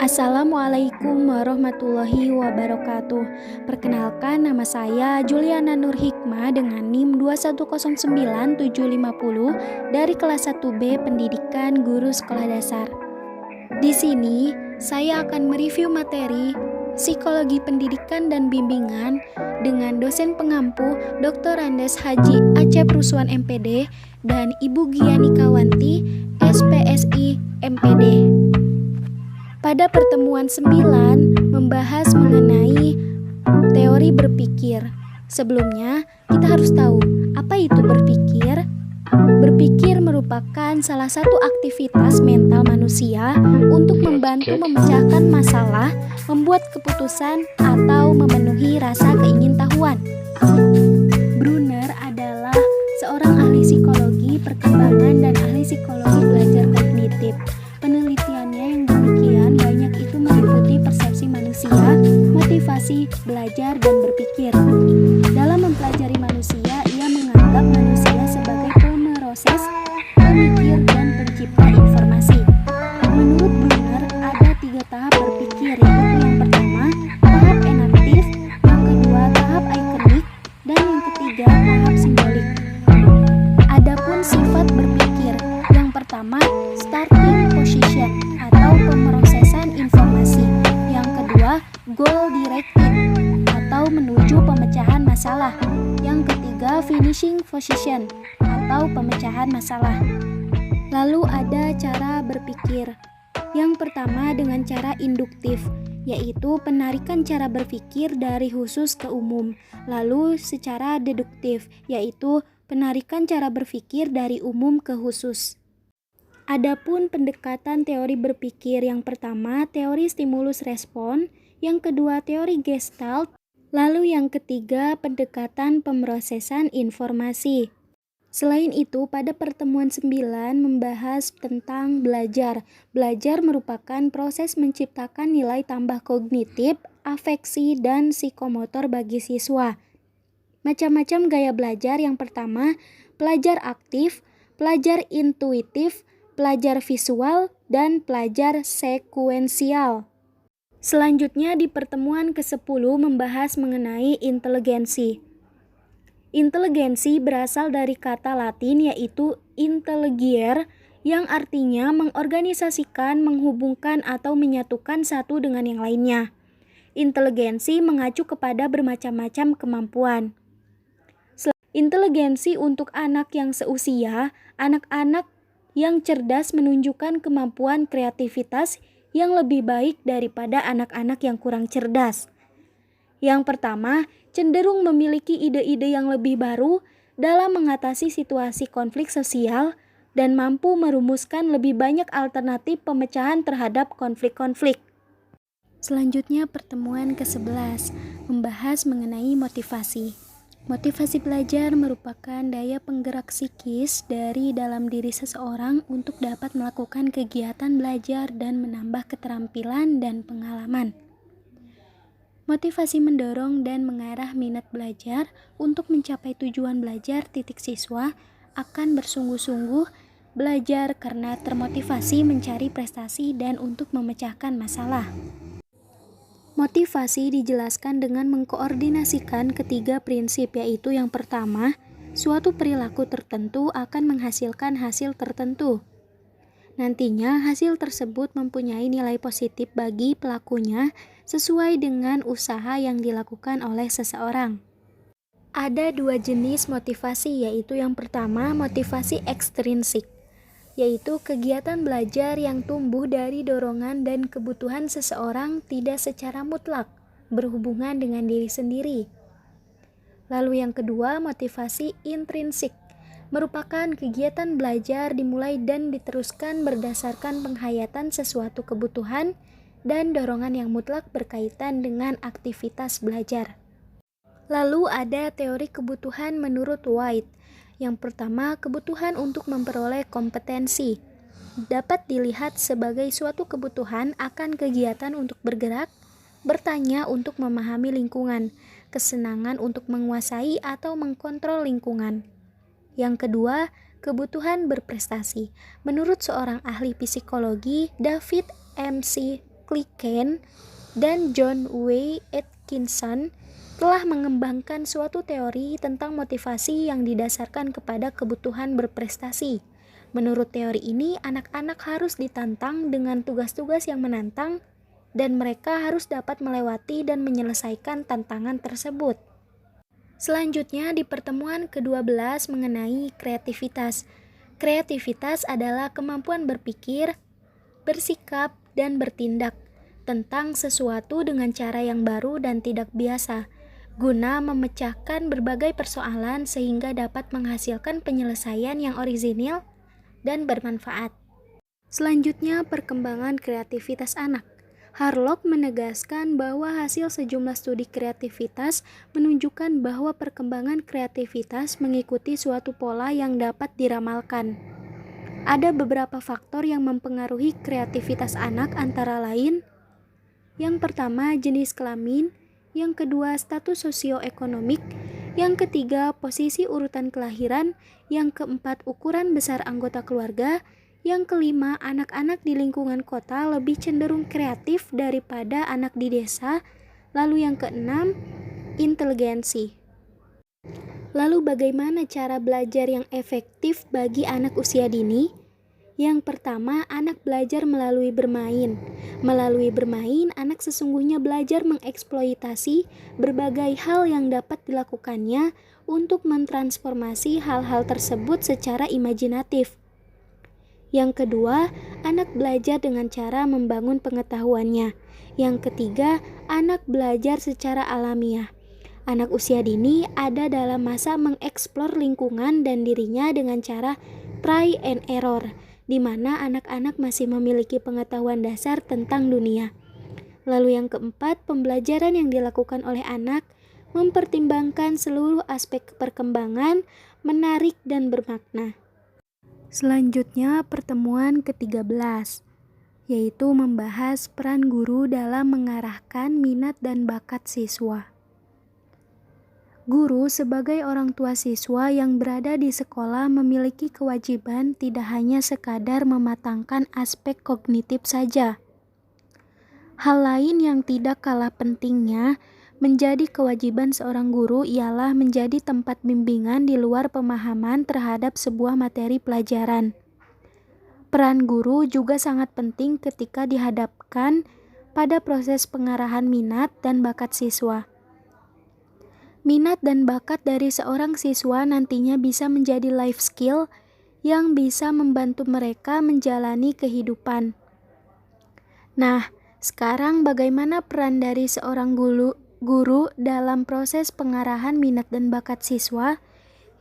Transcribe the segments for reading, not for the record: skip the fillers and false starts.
Assalamualaikum warahmatullahi wabarakatuh. Perkenalkan, nama saya Juliana Nur Hikmah dengan NIM 2109750 dari kelas 1B Pendidikan Guru Sekolah Dasar. Di sini, saya akan mereview materi Psikologi Pendidikan dan Bimbingan dengan dosen pengampu Dr. Andes Haji Acep Ruswan MPD dan Ibu Giani Kawanti SPSI MPD. Pada pertemuan 9 membahas mengenai teori berpikir. Sebelumnya, kita harus tahu apa itu berpikir. Berpikir merupakan salah satu aktivitas mental manusia untuk membantu memecahkan masalah, membuat keputusan, atau memenuhi rasa keingintahuan. Brunner adalah seorang ahli psikologi perkembangan dan ahli psikologi belajar kognitif. Penelitiannya yang demikian banyak itu meliputi persepsi manusia, motivasi, belajar, dan berpikir. Dalam mempelajari manusia, ia menganggap manusia sebagai pemroses, pemikir, dan pencipta informasi. Menurut Brunner, ada 3 tahap berpikir, yaitu yang pertama, tahap enaktif, yang kedua, tahap ikonik, dan yang ketiga, tahap simbolik. Adapun sifat berpikir, yang pertama, starting position atau pemrosesan informasi. Yang kedua, goal directed atau menuju pemecahan masalah. Yang ketiga, finishing position atau pemecahan masalah. Lalu ada cara berpikir. Yang pertama dengan cara induktif, yaitu penarikan cara berpikir dari khusus ke umum. Lalu secara deduktif, yaitu penarikan cara berpikir dari umum ke khusus. Adapun pendekatan teori berpikir, yang pertama teori stimulus respon, yang kedua teori Gestalt, lalu yang ketiga pendekatan pemrosesan informasi. Selain itu, pada pertemuan 9 membahas tentang belajar. Belajar merupakan proses menciptakan nilai tambah kognitif, afeksi, dan psikomotor bagi siswa. Macam-macam gaya belajar, yang pertama pelajar aktif, pelajar intuitif, pelajar visual, dan pelajar sekuensial. Selanjutnya di pertemuan ke-10 membahas mengenai inteligensi. Inteligensi berasal dari kata Latin yaitu intelligiere yang artinya mengorganisasikan, menghubungkan, atau menyatukan satu dengan yang lainnya. Inteligensi mengacu kepada bermacam-macam kemampuan. Inteligensi untuk anak yang seusia, anak-anak yang cerdas menunjukkan kemampuan kreativitas yang lebih baik daripada anak-anak yang kurang cerdas. Yang pertama, cenderung memiliki ide-ide yang lebih baru dalam mengatasi situasi konflik sosial dan mampu merumuskan lebih banyak alternatif pemecahan terhadap konflik-konflik. Selanjutnya pertemuan ke-11 membahas mengenai motivasi. Motivasi belajar merupakan daya penggerak psikis dari dalam diri seseorang untuk dapat melakukan kegiatan belajar dan menambah keterampilan dan pengalaman. Motivasi mendorong dan mengarah minat belajar untuk mencapai tujuan belajar. Siswa akan bersungguh-sungguh belajar karena termotivasi mencari prestasi dan untuk memecahkan masalah. Motivasi dijelaskan dengan mengkoordinasikan ketiga prinsip, yaitu yang pertama, suatu perilaku tertentu akan menghasilkan hasil tertentu. Nantinya hasil tersebut mempunyai nilai positif bagi pelakunya sesuai dengan usaha yang dilakukan oleh seseorang. Ada 2 jenis motivasi, yaitu yang pertama motivasi ekstrinsik, yaitu kegiatan belajar yang tumbuh dari dorongan dan kebutuhan seseorang tidak secara mutlak berhubungan dengan diri sendiri. Lalu yang kedua, motivasi intrinsik, merupakan kegiatan belajar dimulai dan diteruskan berdasarkan penghayatan sesuatu kebutuhan dan dorongan yang mutlak berkaitan dengan aktivitas belajar. Lalu ada teori kebutuhan menurut White. Yang pertama, kebutuhan untuk memperoleh kompetensi dapat dilihat sebagai suatu kebutuhan akan kegiatan untuk bergerak, bertanya untuk memahami lingkungan, kesenangan untuk menguasai atau mengkontrol lingkungan. Yang kedua, kebutuhan berprestasi. Menurut seorang ahli psikologi, David M.C. McClicken dan John W. Atkinson telah mengembangkan suatu teori tentang motivasi yang didasarkan kepada kebutuhan berprestasi. Menurut teori ini, anak-anak harus ditantang dengan tugas-tugas yang menantang dan mereka harus dapat melewati dan menyelesaikan tantangan tersebut. Selanjutnya di pertemuan ke-12 mengenai kreativitas. Kreativitas adalah kemampuan berpikir, bersikap, dan bertindak tentang sesuatu dengan cara yang baru dan tidak biasa, guna memecahkan berbagai persoalan sehingga dapat menghasilkan penyelesaian yang orisinil dan bermanfaat. Selanjutnya, perkembangan kreativitas anak. Harlock menegaskan bahwa hasil sejumlah studi kreativitas menunjukkan bahwa perkembangan kreativitas mengikuti suatu pola yang dapat diramalkan. Ada beberapa faktor yang mempengaruhi kreativitas anak, antara lain: yang pertama, jenis kelamin; yang kedua, status sosioekonomik; yang ketiga, posisi urutan kelahiran; yang keempat, ukuran besar anggota keluarga; yang kelima, anak-anak di lingkungan kota lebih cenderung kreatif daripada anak di desa; lalu yang keenam, inteligensi. Lalu bagaimana cara belajar yang efektif bagi anak usia dini? Yang pertama, anak belajar melalui bermain. Melalui bermain, anak sesungguhnya belajar mengeksploitasi berbagai hal yang dapat dilakukannya untuk mentransformasi hal-hal tersebut secara imajinatif. Yang kedua, anak belajar dengan cara membangun pengetahuannya. Yang ketiga, anak belajar secara alamiah. Anak usia dini ada dalam masa mengeksplor lingkungan dan dirinya dengan cara try and error, di mana anak-anak masih memiliki pengetahuan dasar tentang dunia. Lalu yang keempat, pembelajaran yang dilakukan oleh anak mempertimbangkan seluruh aspek perkembangan, menarik dan bermakna. Selanjutnya, pertemuan ke-13, yaitu membahas peran guru dalam mengarahkan minat dan bakat siswa. Guru sebagai orang tua siswa yang berada di sekolah memiliki kewajiban tidak hanya sekadar mematangkan aspek kognitif saja. Hal lain yang tidak kalah pentingnya menjadi kewajiban seorang guru ialah menjadi tempat bimbingan di luar pemahaman terhadap sebuah materi pelajaran. Peran guru juga sangat penting ketika dihadapkan pada proses pengarahan minat dan bakat siswa. Minat dan bakat dari seorang siswa nantinya bisa menjadi life skill yang bisa membantu mereka menjalani kehidupan. Nah, sekarang bagaimana peran dari seorang guru dalam proses pengarahan minat dan bakat siswa?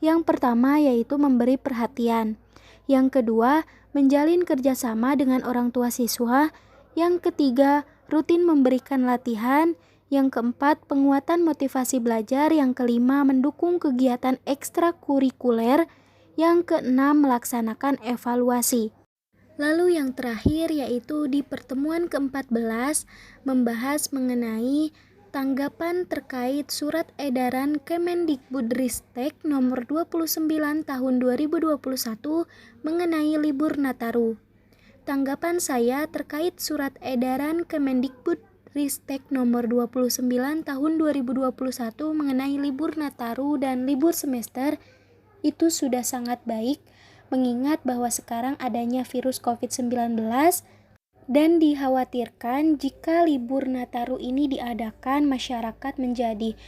Yang pertama yaitu memberi perhatian. Yang kedua, menjalin kerjasama dengan orang tua siswa. Yang ketiga, rutin memberikan latihan. Yang keempat, penguatan motivasi belajar. Yang kelima, mendukung kegiatan ekstrakurikuler. Yang keenam, melaksanakan evaluasi. Lalu yang terakhir yaitu di pertemuan ke-14 membahas mengenai tanggapan terkait surat edaran Kemendikbudristek nomor 29 tahun 2021 mengenai libur Nataru. Tanggapan saya terkait surat edaran Kemendikbudristek nomor 29 tahun 2021 mengenai libur Nataru dan libur semester itu sudah sangat baik, mengingat bahwa sekarang adanya virus COVID-19 dan dikhawatirkan jika libur Nataru ini diadakan, masyarakat menjadi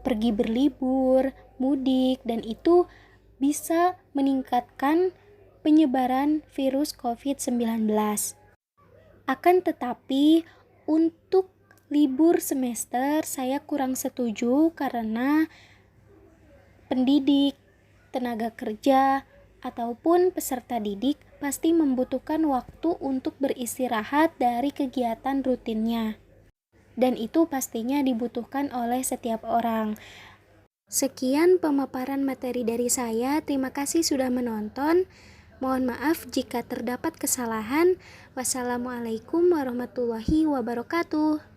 pergi berlibur, mudik, dan itu bisa meningkatkan penyebaran virus COVID-19. Akan tetapi, untuk libur semester saya kurang setuju karena pendidik, tenaga kerja, ataupun peserta didik pasti membutuhkan waktu untuk beristirahat dari kegiatan rutinnya. Dan itu pastinya dibutuhkan oleh setiap orang. Sekian pemaparan materi dari saya. Terima kasih sudah menonton. Mohon maaf jika terdapat kesalahan. Wassalamualaikum warahmatullahi wabarakatuh.